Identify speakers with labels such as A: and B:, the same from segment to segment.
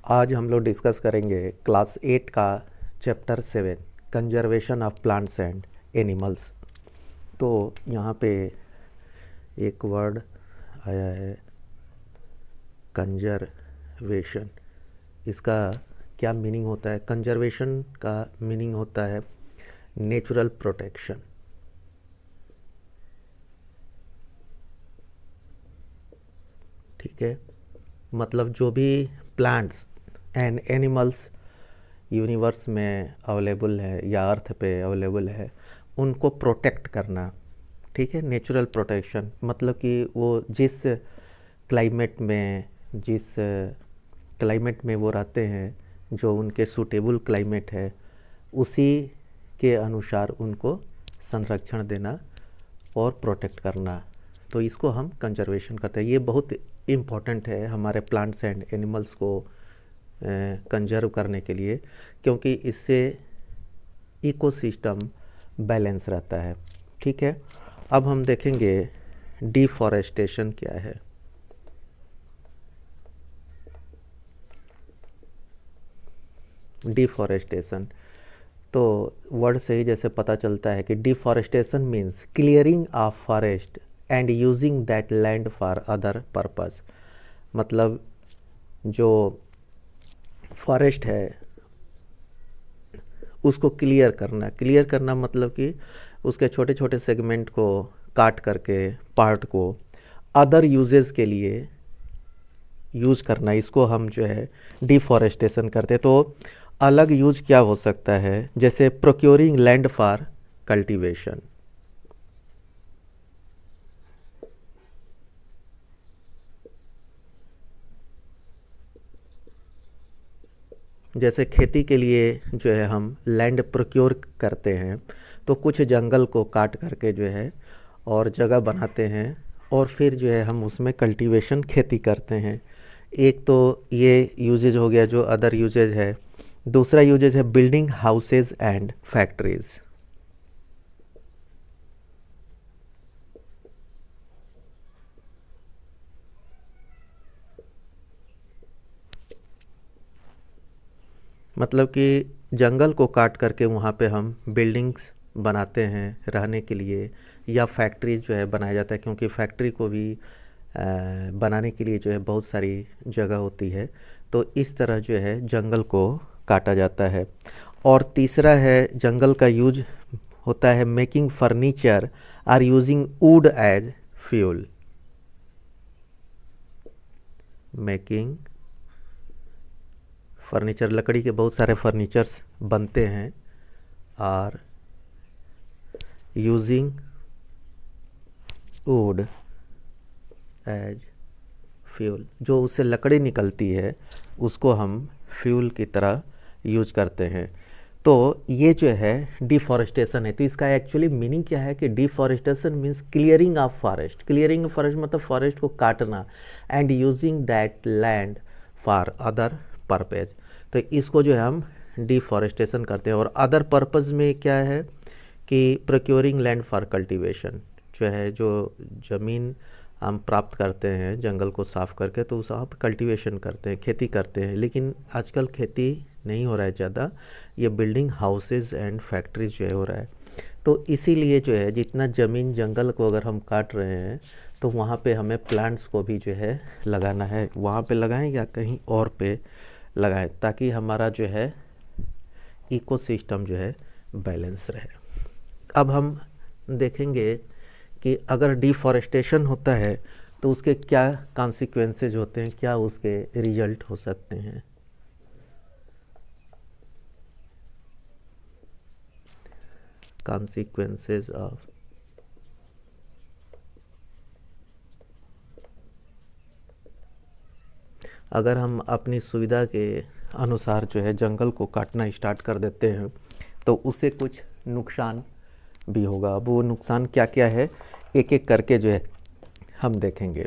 A: आज हम लोग डिस्कस करेंगे क्लास 8 का chapter 7 conservation of plants and animals. तो यहाँ पे एक वर्ड आया है कंजर्वेशन। इसका क्या मीनिंग होता है? कंजर्वेशन का मीनिंग होता है नेचुरल प्रोटेक्शन। ठीक है, मतलब जो भी प्लांट्स एंड एनिमल्स यूनिवर्स में अवेलेबल है या अर्थ पे अवेलेबल है उनको प्रोटेक्ट करना। ठीक है, नेचुरल प्रोटेक्शन मतलब कि वो जिस क्लाइमेट में वो रहते हैं, जो उनके सूटेबल क्लाइमेट है, उसी के अनुसार उनको संरक्षण देना और प्रोटेक्ट करना। तो इसको हम कंजर्वेशन करते हैं। ये बहुत इम्पॉर्टेंट है हमारे प्लांट्स एंड एनिमल्स को कंजर्व करने के लिए, क्योंकि इससे इकोसिस्टम बैलेंस रहता है। ठीक है, अब हम देखेंगे डिफॉरेस्टेशन क्या है। डिफॉरेस्टेशन तो वर्ड से ही जैसे पता चलता है कि deforestation means clearing of forest and using that land for other purpose. मतलब जो फॉरेस्ट है उसको क्लियर करना मतलब कि उसके छोटे छोटे सेगमेंट को काट करके पार्ट को अदर यूजेस के लिए यूज करना, इसको हम जो है डिफॉरेस्टेशन करते। तो अलग यूज क्या हो सकता है? जैसे प्रोक्योरिंग लैंड फॉर कल्टीवेशन, जैसे खेती के लिए जो है हम लैंड प्रोक्योर करते हैं, तो कुछ जंगल को काट करके जो है और जगह बनाते हैं और फिर जो है हम उसमें कल्टीवेशन खेती करते हैं। एक तो ये यूजेज हो गया जो अदर यूजेज है। दूसरा यूजेज है बिल्डिंग हाउसेज एंड फैक्ट्रीज। मतलब कि जंगल को काट करके वहाँ पे हम बिल्डिंग्स बनाते हैं रहने के लिए, या फैक्ट्रीज जो है बनाया जाता है, क्योंकि फैक्ट्री को भी बनाने के लिए जो है बहुत सारी जगह होती है। तो इस तरह जो है जंगल को काटा जाता है। और तीसरा है जंगल का यूज होता है making furniture or using wood as fuel. Making furniture, लकड़ी के बहुत सारे फर्नीचर्स बनते हैं। और यूजिंग वुड एज फ्यूल, जो उससे लकड़ी निकलती है उसको हम फ्यूल की तरह यूज करते हैं। तो ये जो है डिफॉरेस्टेशन है। तो इसका एक्चुअली मीनिंग क्या है कि deforestation means clearing of forest. Clearing of forest मतलब फॉरेस्ट को काटना, and using that land for other purpose. तो इसको जो है हम डिफॉरेस्टेशन करते हैं। और अदर पर्पज़ में क्या है कि प्रोक्योरिंग लैंड फॉर कल्टीवेशन, जो है जो ज़मीन हम प्राप्त करते हैं जंगल को साफ़ करके, तो उस आप कल्टीवेशन करते हैं, खेती करते हैं। लेकिन आजकल खेती नहीं हो रहा है ज़्यादा, ये बिल्डिंग हाउसेज एंड फैक्ट्रीज जो है हो रहा है। तो इसीलिए जो है जितना ज़मीन जंगल को अगर हम काट रहे हैं तो वहाँ पे हमें प्लांट्स को भी जो है लगाना है। वहाँ पे लगाएं या कहीं और पे लगाएं, ताकि हमारा जो है इकोसिस्टम जो है बैलेंस रहे। अब हम देखेंगे कि अगर डिफॉरेस्टेशन होता है तो उसके क्या कॉन्सिक्वेंसेज होते हैं, क्या उसके रिजल्ट हो सकते हैं। कॉन्सिक्वेंसेज ऑफ अगर हम अपनी सुविधा के अनुसार जो है जंगल को काटना स्टार्ट कर देते हैं तो उससे कुछ नुकसान भी होगा। अब वो नुकसान क्या क्या है एक एक करके जो है हम देखेंगे।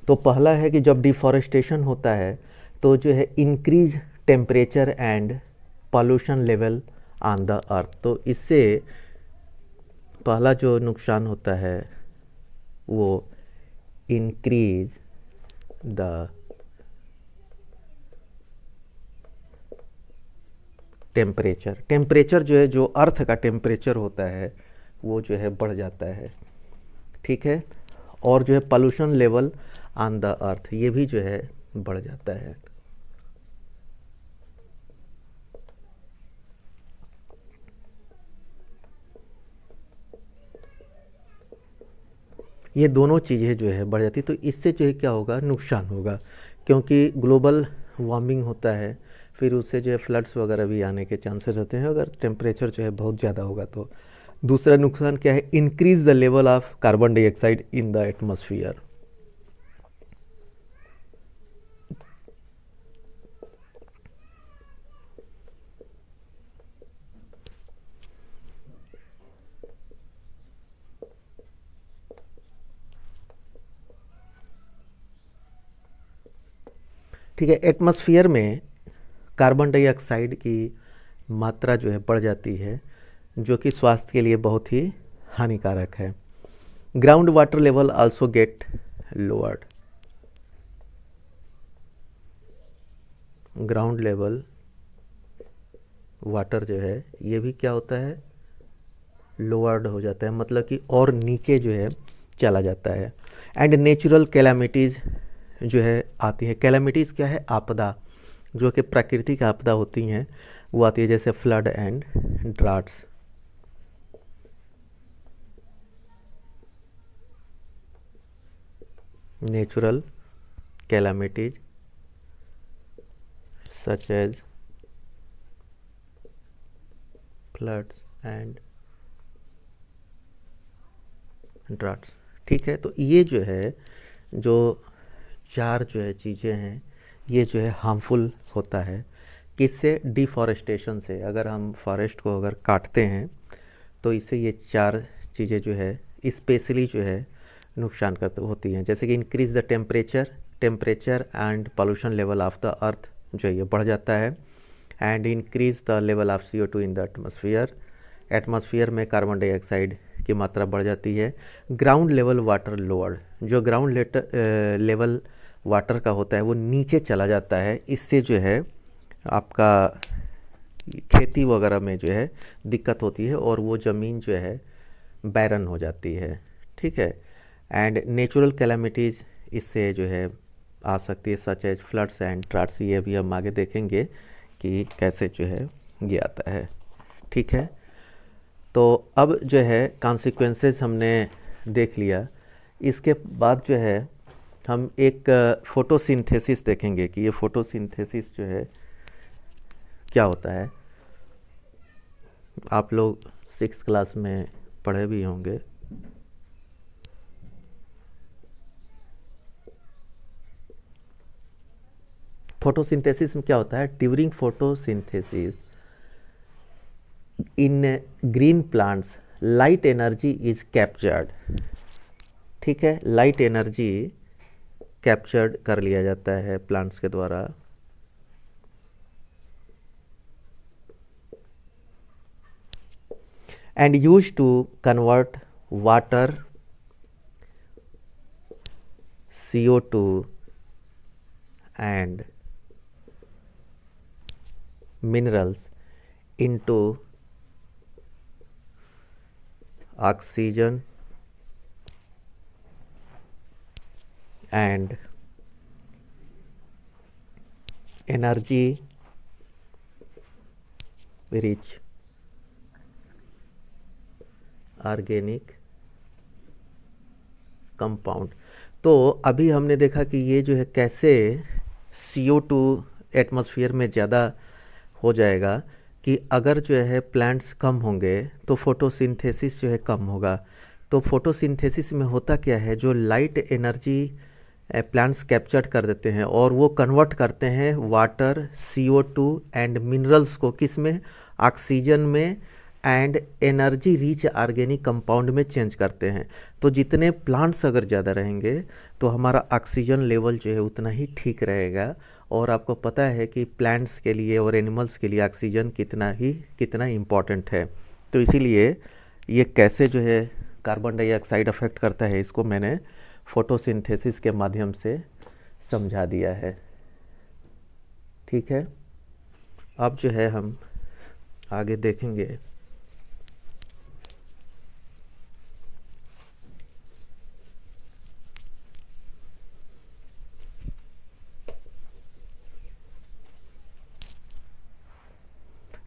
A: तो पहला है कि जब डिफॉरेस्टेशन होता है तो जो है increase temperature and pollution level on the earth. तो इससे पहला जो नुकसान होता है वो इंक्रीज द टेम्परेचर जो है, जो अर्थ का टेम्परेचर होता है वो जो है बढ़ जाता है, ठीक है। और जो है pollution level on the earth, ये भी जो है बढ़ जाता है। ये दोनों चीज़ें जो है बढ़ जाती, तो इससे जो है क्या होगा, नुकसान होगा, क्योंकि ग्लोबल वार्मिंग होता है, फिर उससे जो है फ्लड्स वगैरह भी आने के चांसेस रहते हैं अगर टेम्परेचर जो है बहुत ज़्यादा होगा तो। दूसरा नुकसान क्या है, increase the level of carbon dioxide in the atmosphere. ठीक है, एटमॉस्फेयर में कार्बन डाइऑक्साइड की मात्रा जो है बढ़ जाती है, जो कि स्वास्थ्य के लिए बहुत ही हानिकारक है। Ground water level also get lowered. Ground level water जो है ये भी क्या होता है, लोअर्ड हो जाता है, मतलब कि और नीचे जो है चला जाता है। एंड नेचुरल कैलामिटीज़ जो है आती है। कैलामिटीज़ क्या है, आपदा, जो कि प्राकृतिक आपदा होती हैं वो आती है, जैसे flood and droughts. Natural calamities such as floods and droughts, ठीक है। तो ये जो है, जो चार जो है चीज़ें हैं, ये जो है हार्मफुल होता है। किससे, डिफॉरेस्टेशन से। अगर हम फॉरेस्ट को अगर काटते हैं तो इससे ये चार चीज़ें जो है स्पेशली जो है नुकसान करते होती हैं, जैसे कि increase the temperature and pollution level of the earth जो है ये बढ़ जाता है। And increase the level of CO2 in the atmosphere में कार्बन डाइऑक्साइड की मात्रा बढ़ जाती है। ग्राउंड लेवल वाटर लोअर्ड, जो ग्राउंड लेवल वाटर का होता है वो नीचे चला जाता है। इससे जो है आपका खेती वगैरह में जो है दिक्कत होती है और वो ज़मीन जो है बैरन हो जाती है, ठीक है। एंड नेचुरल कैलामिटीज़ इससे जो है आ सकती है, सच एज फ्लड्स एंड ड्राट्स। ये भी हम आगे देखेंगे कि कैसे जो है ये आता है, ठीक है। तो अब जो है कॉन्सिक्वेंसेस हमने देख लिया। इसके बाद जो है हम एक फोटोसिंथेसिस देखेंगे कि ये फोटोसिंथेसिस जो है क्या होता है। आप लोग 6th क्लास में पढ़े भी होंगे। फोटोसिंथेसिस में क्या होता है, during photosynthesis in green plants light energy is captured, ठीक है। लाइट एनर्जी कैप्चर्ड कर लिया जाता है प्लांट्स के द्वारा। And use to convert water, CO2 and minerals into oxygen and energy rich organic compound. तो अभी हमने देखा कि ये जो है कैसे CO2 एटमॉस्फेयर में ज़्यादा हो जाएगा, कि अगर जो है प्लांट्स कम होंगे तो फोटोसिंथेसिस जो है कम होगा। तो फोटोसिंथेसिस में होता क्या है, जो लाइट एनर्जी प्लांट्स कैप्चर कर देते हैं और वो कन्वर्ट करते हैं वाटर, CO2 एंड मिनरल्स को किस में, ऑक्सीजन में and energy rich organic compound में चेंज करते हैं। तो जितने प्लांट्स अगर ज़्यादा रहेंगे तो हमारा ऑक्सीजन लेवल जो है उतना ही ठीक रहेगा। और आपको पता है कि प्लांट्स के लिए और एनिमल्स के लिए ऑक्सीजन कितना इम्पॉर्टेंट है। तो इसीलिए ये कैसे जो है कार्बन डाइऑक्साइड अफेक्ट करता है, इसको मैंने फोटोसिंथेसिस के माध्यम से समझा दिया है, ठीक है। अब जो है हम आगे देखेंगे।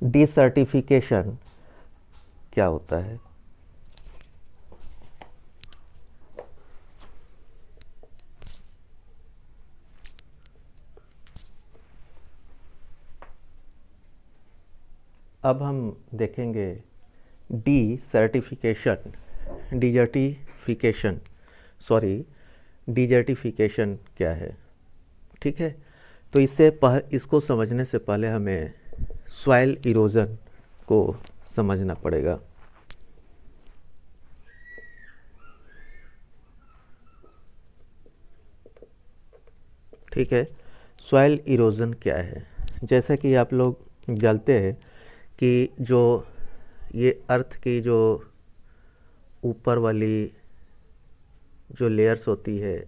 A: डिसर्टिफिकेशन क्या होता है? अब हम देखेंगे डिजर्टिफिकेशन क्या है। ठीक है, तो इसको समझने से पहले हमें सॉइल इरोजन को समझना पड़ेगा। ठीक है, सॉइल इरोजन क्या है? जैसा कि आप लोग जानते हैं कि जो ये अर्थ की जो ऊपर वाली जो लेयर्स होती है,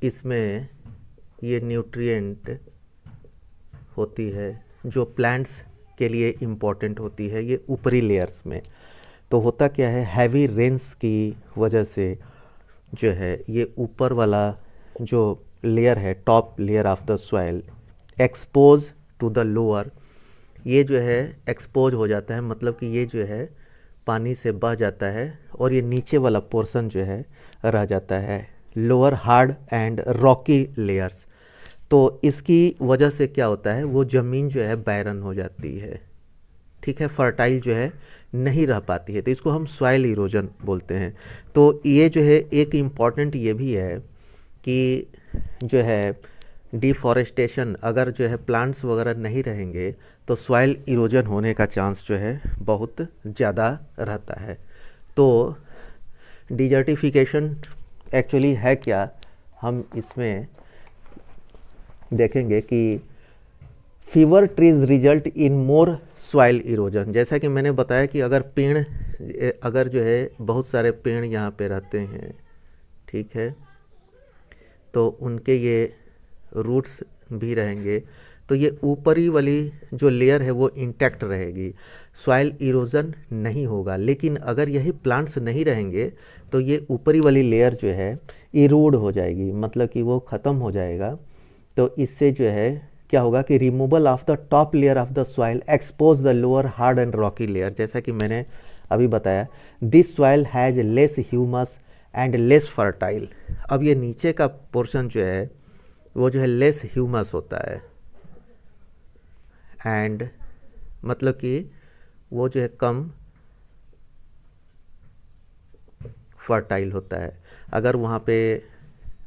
A: इसमें ये न्यूट्रिएंट होती है जो प्लांट्स के लिए इम्पॉर्टेंट होती है, ये ऊपरी लेयर्स में। तो होता क्या है, हैवी रेन्स की वजह से जो है ये ऊपर वाला जो लेयर है, top layer of the soil expose to the lower, ये जो है एक्सपोज हो जाता है, मतलब कि ये जो है पानी से बह जाता है और ये नीचे वाला पोर्शन जो है रह जाता है, lower hard and rocky layers. तो इसकी वजह से क्या होता है, वो ज़मीन जो है बैरन हो जाती है। ठीक है, फर्टाइल जो है नहीं रह पाती है, तो इसको हम सॉइल इरोजन बोलते हैं। तो ये जो है एक इम्पॉर्टेंट ये भी है कि जो है डिफॉरेस्टेशन, अगर जो है प्लांट्स वगैरह नहीं रहेंगे तो सॉइल इरोजन होने का चांस जो है बहुत ज़्यादा रहता है। तो डिजर्टिफिकेशन एक्चुअली है क्या, हम इसमें देखेंगे कि fever trees result in more soil erosion. जैसा कि मैंने बताया कि अगर जो है बहुत सारे पेड़ यहाँ पे रहते हैं, ठीक है, तो उनके ये रूट्स भी रहेंगे, तो ये ऊपरी वाली जो लेयर है वो इंटैक्ट रहेगी, सॉइल इरोजन नहीं होगा। लेकिन अगर यही प्लांट्स नहीं रहेंगे तो ये ऊपरी वाली लेयर जो है इरोड हो जाएगी, मतलब कि वो ख़त्म हो जाएगा। तो इससे जो है क्या होगा कि removal of the top layer of the soil expose the lower hard and Rocky layer. जैसा कि मैंने अभी बताया, this soil has less humus and less fertile. अब ये नीचे का पोर्शन जो है वो जो है लेस ह्यूमस होता है, एंड मतलब कि वो जो है कम फर्टाइल होता है। अगर वहाँ पे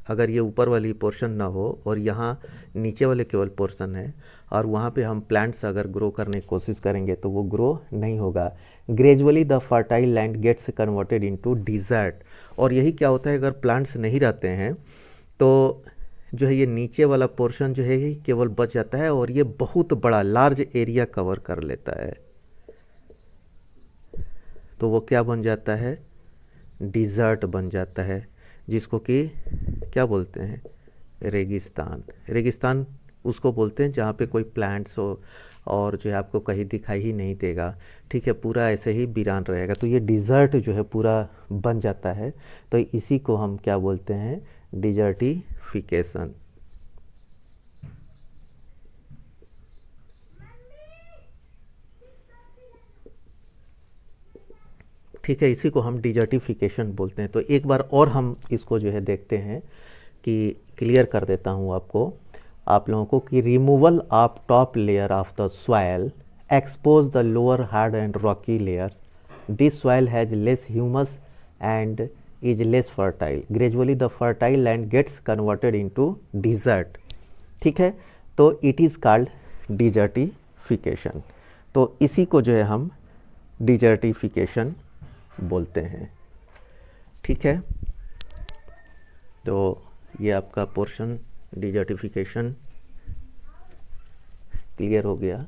A: अगर ये ऊपर वाली पोर्शन ना हो और यहाँ नीचे वाले केवल पोर्शन है और वहाँ पे हम प्लांट्स अगर ग्रो करने की कोशिश करेंगे तो वो ग्रो नहीं होगा। Gradually the fertile land gets converted into desert. और यही क्या होता है, अगर प्लांट्स नहीं रहते हैं तो जो है ये नीचे वाला पोर्शन जो है ये केवल बच जाता है और ये बहुत बड़ा लार्ज एरिया कवर कर लेता है। तो वो क्या बन जाता है, डिज़र्ट बन जाता है, जिसको कि क्या बोलते हैं, रेगिस्तान। रेगिस्तान उसको बोलते हैं जहाँ पे कोई प्लांट्स हो और जो है आपको कहीं दिखाई ही नहीं देगा। ठीक है, पूरा ऐसे ही वीरान रहेगा, तो ये डिज़र्ट जो है पूरा बन जाता है। तो इसी को हम क्या बोलते हैं, डिजर्टिफिकेशन। ठीक है, इसी को हम डिजर्टिफिकेशन बोलते हैं। तो एक बार और हम इसको जो है देखते हैं कि क्लियर कर देता हूँ आप लोगों को कि removal of top layer of the soil expose the lower hard and rocky layers. This soil has less humus and is less fertile. Gradually the fertile land gets converted into desert. ठीक है, तो it is called desertification. तो इसी को जो है हम desertification बोलते हैं। ठीक है, तो ये आपका पोर्शन डिजर्टिफिकेशन क्लियर हो गया।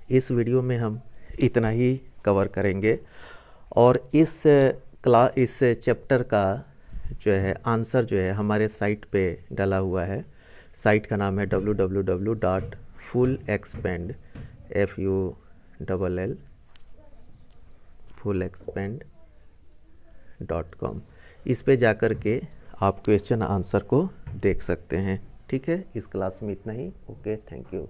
A: इस वीडियो में हम इतना ही कवर करेंगे और इस चैप्टर का जो है आंसर जो है हमारे साइट पे डाला हुआ है, साइट का नाम है www.fullexpand.com। इस पे जाकर के आप क्वेश्चन आंसर को देख सकते हैं। ठीक है, इस क्लास में इतना ही। Okay, thank you.